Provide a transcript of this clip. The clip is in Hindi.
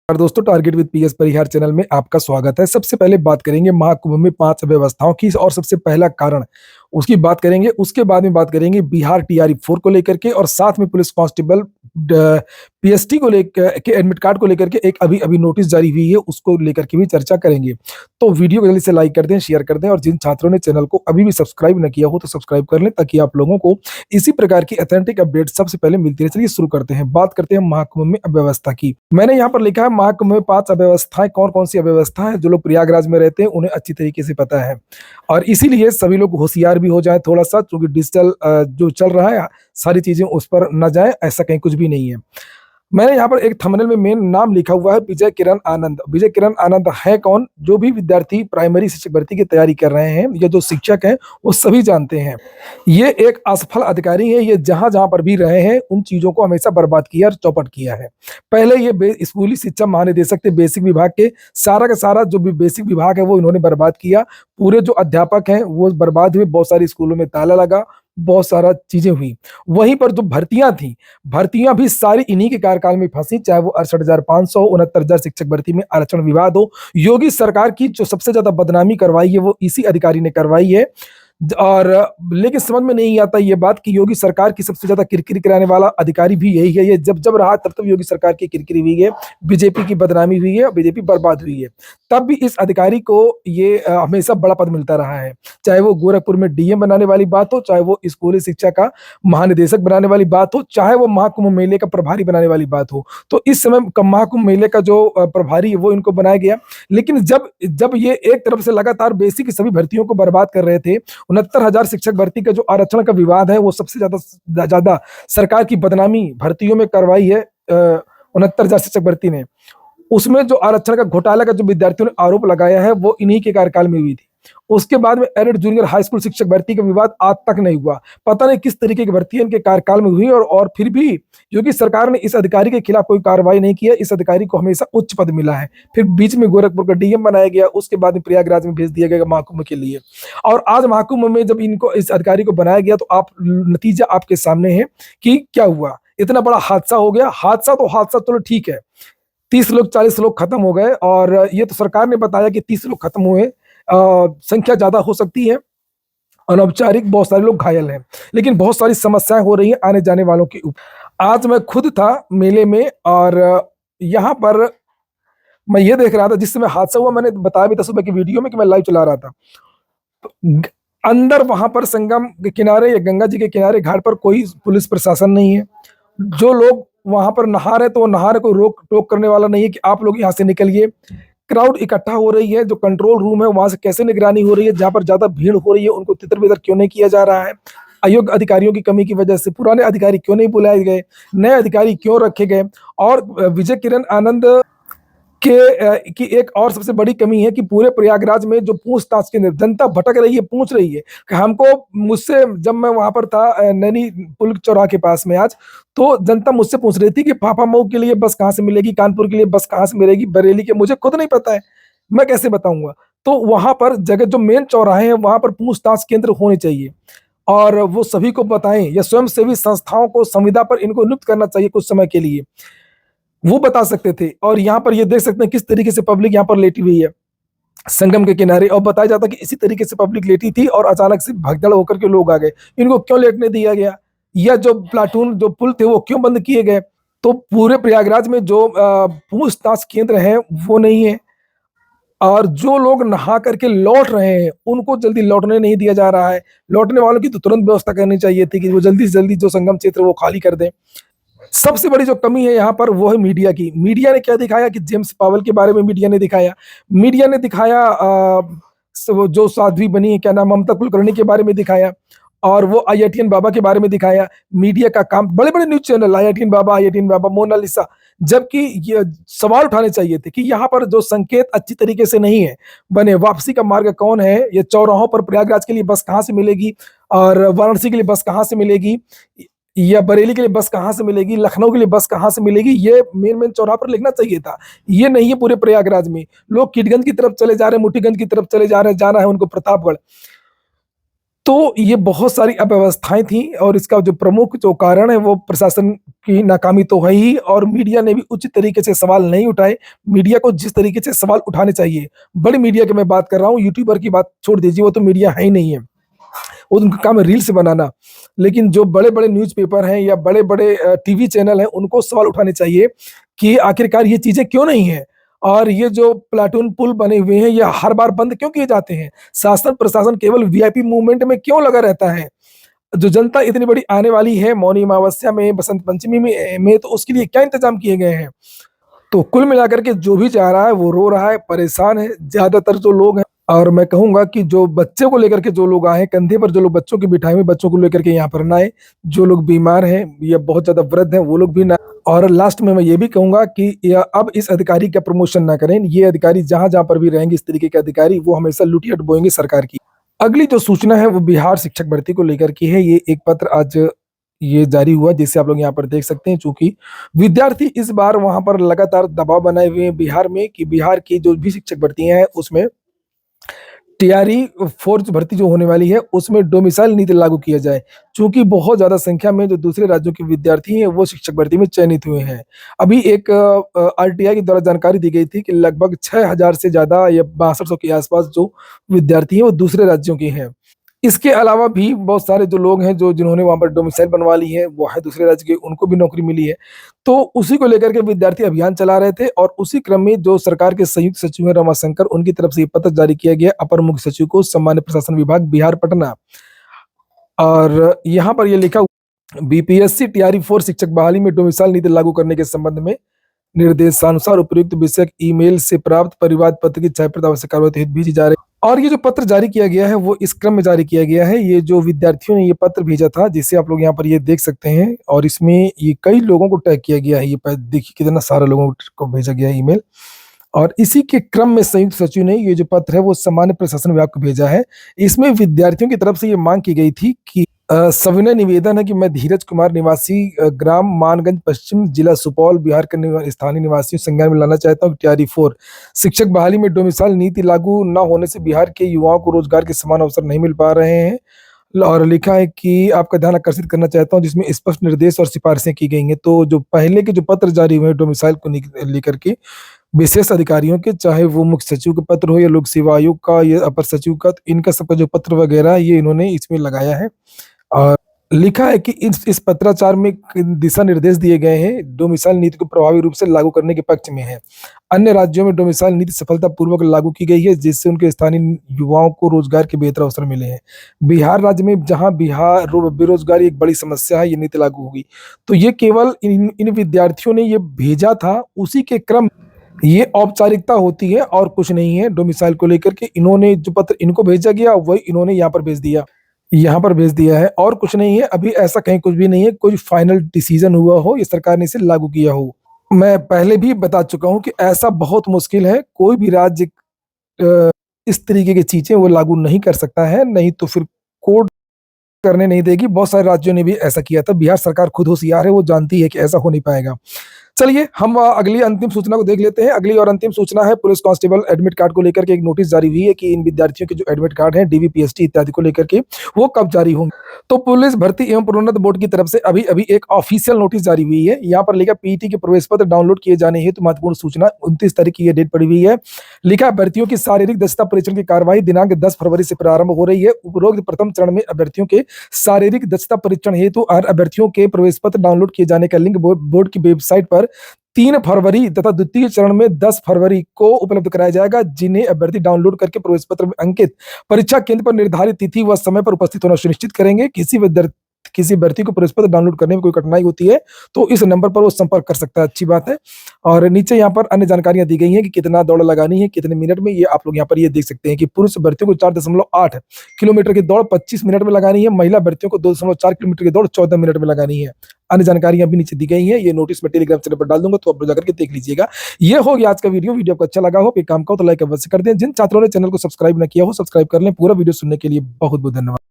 और दोस्तों, target with PS Parihar channel में आपका स्वागत है। सबसे पहले बात करेंगे महाकुंभ में 5 अव्यवस्थाओं की और सबसे पहला कारण उसकी बात करेंगे। उसके बाद में बात करेंगे बिहार टीआरई 4 को लेकर के और साथ में पुलिस कांस्टेबल पीएसटी को लेकर के एडमिट कार्ड को लेकर के एक अभी नोटिस जारी हुई है, उसको लेकर के भी चर्चा करेंगे। तो वीडियो को जल्दी से लाइक कर दें, शेयर कर दें और जिन छात्रों ने चैनल को अभी भी सब्सक्राइब न किया हो तो सब्सक्राइब कर लें ताकि आप लोगों को इसी प्रकार की ऑथेंटिक अपडेट सबसे पहले मिलती रहे। चलिए शुरू करते हैं। बात करते हैं महाकुंभ में अव्यवस्था की। मैंने यहाँ पर लिखा है महाकुंभ में 5 अव्यवस्थाएं। कौन कौन सी अव्यवस्था है? जो लोग प्रयागराज में रहते हैं उन्हें अच्छी तरीके से पता है और इसीलिए सभी लोग होशियार भी हो जाए थोड़ा सा, क्योंकि डिजिटल जो चल रहा है सारी चीजें उस पर न जाए, ऐसा कहीं कुछ भी नहीं है। मैंने यहाँ पर एक थंबनेल में मेन नाम लिखा हुआ है विजय किरण आनंद। विजय किरण आनंद है कौन? जो भी विद्यार्थी प्राइमरी शिक्षक भर्ती की तैयारी कर रहे हैं या जो शिक्षक हैं वो सभी जानते हैं। ये एक असफल अधिकारी है। ये जहां जहां पर भी रहे हैं उन चीजों को हमेशा बर्बाद किया और चौपट किया है। पहले ये स्कूली शिक्षा महानिदेशक थे बेसिक विभाग के। सारा का सारा जो भी बेसिक विभाग है वो इन्होंने बर्बाद किया। पूरे जो अध्यापक हैं वो बर्बाद हुए। बहुत सारे स्कूलों में ताला लगा, बहुत सारा चीजें हुई। वहीं पर जो भर्तियां थी, भर्तियां भी सारी इन्हीं के कार्यकाल में फंसी, चाहे वो 68,500 69,000 शिक्षक भर्ती में आरक्षण विवाद हो। योगी सरकार की जो सबसे ज्यादा बदनामी करवाई है वो इसी अधिकारी ने करवाई है। और लेकिन समझ में नहीं आता ये बात कि योगी सरकार की सबसे ज्यादा किरकिरी कराने वाला अधिकारी भी यही है। ये जब जब रहा तब तब योगी सरकार की किरकिरी हुई है, बीजेपी की बदनामी हुई है, बीजेपी बर्बाद हुई है। तब भी इस अधिकारी को ये हमेशा बड़ा पद मिलता रहा है, चाहे वो गोरखपुर में डीएम बनाने वाली बात हो, चाहे वो स्कूली शिक्षा का महानिदेशक बनाने वाली बात हो, चाहे वो महाकुंभ मेले का प्रभारी बनाने वाली बात हो। तो इस समय महाकुंभ मेले का जो प्रभारी है वो इनको बनाया गया। लेकिन जब जब ये एक तरफ से लगातार बेसिक सभी भर्तियों को बर्बाद कर रहे थे, 69,000 शिक्षक भर्ती का जो आरक्षण का विवाद है वो सबसे ज्यादा सरकार की बदनामी भर्तियों में करवाई है 69,000 शिक्षक भर्ती ने। उसमें जो आरक्षण का घोटाला का जो विद्यार्थियों ने आरोप लगाया है वो इन्हीं के कार्यकाल में हुई थी। उसके बाद में एडेड जूनियर हाई स्कूल शिक्षक भर्ती का विवाद आज तक नहीं हुआ। पता नहीं किस तरीके की भर्ती इनके कार्यकाल में हुई और फिर भी योगी सरकार ने इस अधिकारी के खिलाफ कोई कार्रवाई नहीं किया। इस अधिकारी को हमेशा उच्च पद मिला है। फिर बीच में गोरखपुर का डीएम बनाया गया, उसके बाद में प्रयागराज में भेज दिया गया महाकुंभ के लिए। और आज महाकुंभ में जब इनको इस अधिकारी को बनाया गया तो आप नतीजा आपके सामने है कि क्या हुआ। इतना बड़ा हादसा हो गया। हादसा तो हादसा, चलो ठीक है, 30 लोग 40 लोग खत्म हो गए और ये तो सरकार ने बताया कि 30 लोग खत्म हुए। संख्या ज्यादा हो सकती है, अनौपचारिक बहुत सारे लोग घायल हैं, लेकिन बहुत सारी समस्याएं हो रही हैं आने जाने वालों के ऊपर। आज मैं खुद था मेले में और यहाँ पर मैं ये देख रहा था, जिस समय हादसा हुआ मैंने बताया भी था सुबह की वीडियो में कि मैं लाइव चला रहा था। तो अंदर वहां पर संगम के किनारे या गंगा जी के किनारे घाट पर कोई पुलिस प्रशासन नहीं है। जो लोग वहां पर नहा रहे तो वो नहा रहे, कोई रोक टोक करने वाला नहीं है कि आप लोग यहाँ से निकलिए। क्राउड इकट्ठा हो रही है, जो कंट्रोल रूम है वहां से कैसे निगरानी हो रही है, जहां पर ज्यादा भीड़ हो रही है उनको तितर बितर क्यों नहीं किया जा रहा है। अयोग्य अधिकारियों की कमी की वजह से पुराने अधिकारी क्यों नहीं बुलाए गए, नए अधिकारी क्यों रखे गए। और विजय किरण आनंद की एक और सबसे बड़ी कमी है कि पूरे प्रयागराज में जो पूछताछ के जनता भटक रही है, पूछ रही है कि हमको, मुझसे जब मैं वहां पर था नैनी पुल चौराहे के पास में आज, तो जनता मुझसे पूछ रही थी कि फाफामऊ के लिए बस कहाँ से मिलेगी, कानपुर के लिए बस कहाँ से मिलेगी, बरेली के, मुझे खुद नहीं पता है, मैं कैसे बताऊंगा। तो वहां पर जगह जो मेन चौराहे हैं वहां पर पूछताछ केंद्र होने चाहिए और वो सभी को बताएं, या स्वयंसेवी संस्थाओं को संविदा पर इनको नियुक्त करना चाहिए कुछ समय के लिए, वो बता सकते थे। और यहाँ पर ये देख सकते हैं किस तरीके से पब्लिक यहाँ पर लेटी हुई है संगम के किनारे, और बताया जाता कि इसी तरीके से पब्लिक लेटी थी और अचानक से भगदड़ होकर के लोग आ गए। इनको क्यों लेटने दिया गया, या जो प्लाटून जो पुल थे वो क्यों बंद किए गए। तो पूरे प्रयागराज में जो पूछताछ केंद्र है वो नहीं है और जो लोग नहा करके लौट रहे हैं उनको जल्दी लौटने नहीं दिया जा रहा है। लौटने वालों की तो तुरंत व्यवस्था करनी चाहिए थी कि वो जल्दी से जल्दी जो संगम क्षेत्र वो खाली कर दें। सबसे बड़ी जो कमी है यहाँ पर वो है मीडिया की। मीडिया ने क्या दिखाया कि जेम्स पावेल के बारे में मीडिया ने दिखाया। मीडिया ने दिखाया जो साध्वी बनी है, क्या नाम, ममता कुलकर्णी के बारे में दिखाया और वो आईआईटीएन बाबा के बारे में दिखाया। मीडिया का काम, बड़े बड़े न्यूज चैनल, आईआईटीएन बाबा, मोनालिसा, जबकि ये सवाल उठाने चाहिए थे कि यहाँ पर जो संकेत अच्छी तरीके से नहीं है बने, वापसी का मार्ग कौन है, ये चौराहों पर प्रयागराज के लिए बस कहाँ से मिलेगी और वाराणसी के लिए बस कहाँ से मिलेगी, या बरेली के लिए बस कहाँ से मिलेगी, लखनऊ के लिए बस कहाँ से मिलेगी, ये मेन मेन चौराहा पर लिखना चाहिए था। ये नहीं है पूरे प्रयागराज में। लोग किटगंज की तरफ चले जा रहे हैं, मोतीगंज की तरफ चले जा रहे हैं, जाना है उनको प्रतापगढ़। तो ये बहुत सारी अव्यवस्थाएँ थी और इसका जो प्रमुख जो कारण है वो प्रशासन की नाकामी तो है ही और मीडिया ने भी उचित तरीके से सवाल नहीं उठाए। मीडिया को जिस तरीके से सवाल उठाने चाहिए, बड़े मीडिया की मैं बात कर रहा हूँ, यूट्यूबर की बात छोड़ दीजिए, वो तो मीडिया है ही नहीं है। वो उनका काम है रील्स बनाना। लेकिन जो बड़े-बड़े न्यूज़पेपर हैं या बड़े-बड़े टीवी चैनल हैं, उनको सवाल उठाने चाहिए कि आखिरकार ये चीज़ें क्यों नहीं हैं? और ये जो प्लाटून पुल बने हुए हैं, ये हर बार बंद क्यों किए जाते हैं? शासन-प्रशासन केवल वीआईपी मूवमेंट में क्यों लगा रहता है? जो जनता इतनी बड़ी आने वाली है, मौनी अमावस्या में, बसंत पंचमी में तो उसके लिए क्या इंतज़ाम किए गए हैं? तो कुल मिलाकर के जो भी जा रहा है वो रो रहा है, परेशान है। ज़्यादातर जो लोग हैं और मैं कहूँगा कि जो बच्चे को लेकर के जो लोग आए हैं, कंधे पर जो लोग बच्चों की बिठाए हुए बच्चों को लेकर के यहाँ पर ना आए। जो लोग बीमार हैं या बहुत ज़्यादा वृद्ध हैं, वो लोग भी ना और लास्ट में मैं ये भी कहूँगा कि या अब इस अधिकारी का प्रमोशन ना करें। ये अधिकारी जहाँ-जहाँ पर भी रहेंगे इस तरीके के अधिकारी, वो हमेशा लुटिया डुबोएँगे सरकार की। अगली जो सूचना है वो बिहार शिक्षक भर्ती को लेकर की है। ये एक पत्र आज ये जारी हुआ जिसे आप लोग यहाँ पर देख सकते हैं चूँकि विद्यार्थी इस बार वहाँ पर लगातार दबाव बनाए हुए हैं बिहार में कि बिहार की जो भी शिक्षक भर्तियाँ हैं उसमें टीआरई फ़ोर्स भर्ती जो होने वाली है उसमें डोमिसाइल नीति लागू किया जाए। चूँकि बहुत ज़्यादा संख्या में जो दूसरे राज्यों के विद्यार्थी हैं वो शिक्षक भर्ती में चयनित हुए हैं। अभी एक आरटीआई के द्वारा जानकारी दी गई थी कि लगभग 6000 से ज़्यादा या 6200 के आस-पास जो विद्यार्थी हैं वो दूसरे राज्यों के हैं। इसके अलावा भी बहुत सारे जो लोग हैं जो जिन्होंने वहाँ पर डोमिसाइल बनवा ली है, वो है दूसरे राज्य के, उनको भी नौकरी मिली है। तो उसी को लेकर के विद्यार्थी अभियान चला रहे थे और उसी क्रम में जो सरकार के संयुक्त सचिव हैं रमाशंकर, उनकी तरफ से ये पत्र जारी किया गया अपर मुख्य सचिव को, सामान्य प्रशासन विभाग, बिहार, पटना। और यहाँ पर ये लिखा हुआ बीपीएससी टीआरई 4 शिक्षक बहाली में डोमिसाइल नीति लागू करने के संबंध में निर्देशानुसार उपयुक्त विषयक ईमेल से प्राप्त परिवाद पत्र की छायाप्रत आवश्यक कार्रवाई हेतु भेजी जा रही है। और ये जो पत्र जारी किया गया है वो इस क्रम में जारी किया गया है। ये जो विद्यार्थियों ने ये पत्र भेजा था जिसे आप लोग यहाँ पर ये देख सकते हैं और इसमें ये कई लोगों को टैग किया गया है। ये देखिए कितना सारा लोगों को भेजा गया है ईमेल। और इसी के क्रम में संयुक्त सचिव ने ये जो पत्र है वो सामान्य प्रशासन विभाग को भेजा है। इसमें विद्यार्थियों की तरफ से ये मांग की गई थी कि सविनय निवेदन है कि मैं धीरज कुमार निवासी ग्राम मानगंज पश्चिम जिला सुपौल बिहार के स्थानीय निवासियों संज्ञान में लाना चाहता हूँ टीआरई 4 शिक्षक बहाली में डोमिसाइल नीति लागू न होने से बिहार के युवाओं को रोजगार के समान अवसर नहीं मिल पा रहे हैं। और लिखा है कि आपका ध्यान आकर्षित करना चाहता हूँ जिसमें स्पष्ट निर्देश और सिफारिशें की गई हैं। तो जो पहले के जो पत्र जारी हुए हैं डोमिसाइल को लेकर के विशेष अधिकारियों के, चाहे वो मुख्य सचिव का पत्र हो या लोक सेवा आयोग का या अपर सचिव का, तो इनका सबका जो पत्र वगैरह है ये इन्होंने इसमें लगाया है। और लिखा है कि इस पत्राचार में दिशा निर्देश दिए गए हैं डोमिसाइल नीति को प्रभावी रूप से लागू करने के पक्ष में है। अन्य राज्यों में डोमिसाइल नीति सफलतापूर्वक लागू की गई है जिससे उनके स्थानीय युवाओं को रोजगार के बेहतर अवसर मिले हैं। बिहार राज्य में जहां बेरोजगारी एक बड़ी समस्या है, ये नीति लागू होगी। तो ये केवल इन विद्यार्थियों ने ये भेजा था, उसी के क्रम ये औपचारिकता होती है और कुछ नहीं है। डोमिसाइल को लेकर के इन्होंने जो पत्र इनको भेजा गया वही इन्होंने यहाँ पर भेज दिया है और कुछ नहीं है। अभी ऐसा कहीं कुछ भी नहीं है, कोई फाइनल डिसीजन हुआ हो या सरकार ने इसे लागू किया हो। मैं पहले भी बता चुका हूँ कि ऐसा बहुत मुश्किल है, कोई भी राज्य इस तरीके की चीजें वो लागू नहीं कर सकता है, नहीं तो फिर कोर्ट करने नहीं देगी। बहुत सारे राज्यों ने भी ऐसा किया था। बिहार सरकार खुद होशियार है, वो जानती है कि ऐसा हो नहीं पाएगा। चलिए हम अगली अंतिम सूचना को देख लेते हैं। अगली और अंतिम सूचना है पुलिस कांस्टेबल एडमिट कार्ड को लेकर के एक नोटिस जारी हुई है कि इन विद्यार्थियों के जो एडमिट कार्ड हैं डीवीपीएसटी इत्यादि को लेकर के वो कब जारी होंगे। तो पुलिस भर्ती एवं प्रोन्नत बोर्ड की तरफ से अभी एक ऑफिशियल नोटिस जारी हुई है। यहाँ पर लिखा पीटी के प्रवेश पत्र डाउनलोड किए जाने हेतु महत्वपूर्ण सूचना 29 तारीख की ये डेट पड़ी हुई है। लिखा अभ्यर्थियों की शारीरिक दक्षता परीक्षण की कार्रवाई दिनांक 10 फरवरी से प्रारंभ हो रही है। उपरोक्त प्रथम चरण में अभ्यर्थियों के शारीरिक दक्षता परीक्षण हेतु अभ्यर्थियों के प्रवेश पत्र डाउनलोड किए जाने का लिंक बोर्ड की वेबसाइट पर 3 फरवरी तथा द्वितीय चरण में 10 फरवरी को उपलब्ध कराया जाएगा। जिन्हें अभ्यर्थी डाउनलोड करके प्रवेश पत्र में अंकित परीक्षा केंद्र पर निर्धारित तिथि व समय पर उपस्थित होना सुनिश्चित करेंगे। किसी अभ्यर्थी को प्रवेश पत्र डाउनलोड करने में कोई कठिनाई होती है तो इस नंबर पर वो संपर्क कर सकता है। अच्छी बात है। और नीचे यहाँ पर अन्य जानकारियां दी गई हैं कि कितना दौड़ लगानी है, कितने मिनट में, ये आप लोग यहाँ पर ये देख सकते हैं कि पुरुष अभ्यर्थियों को 4.8 किलोमीटर की दौड़ 25 मिनट में लगानी है। महिला अभ्यर्थियों को 2.4 किलोमीटर की दौड़ 14 मिनट में लगानी है। अन्य जानकारियां भी नीचे दी गई हैं। ये नोटिस मैं टेलीग्राम चैनल पर डाल दूंगा, तो आप जाकर के देख लीजिएगा। ये हो गया आज का वीडियो आपको अच्छा लगा हो, काम का हो तो लाइक अवश्य कर दें। जिन छात्रों ने चैनल को सब्सक्राइब न किया हो सब्सक्राइब कर लें। पूरा वीडियो सुनने के लिए बहुत बहुत धन्यवाद।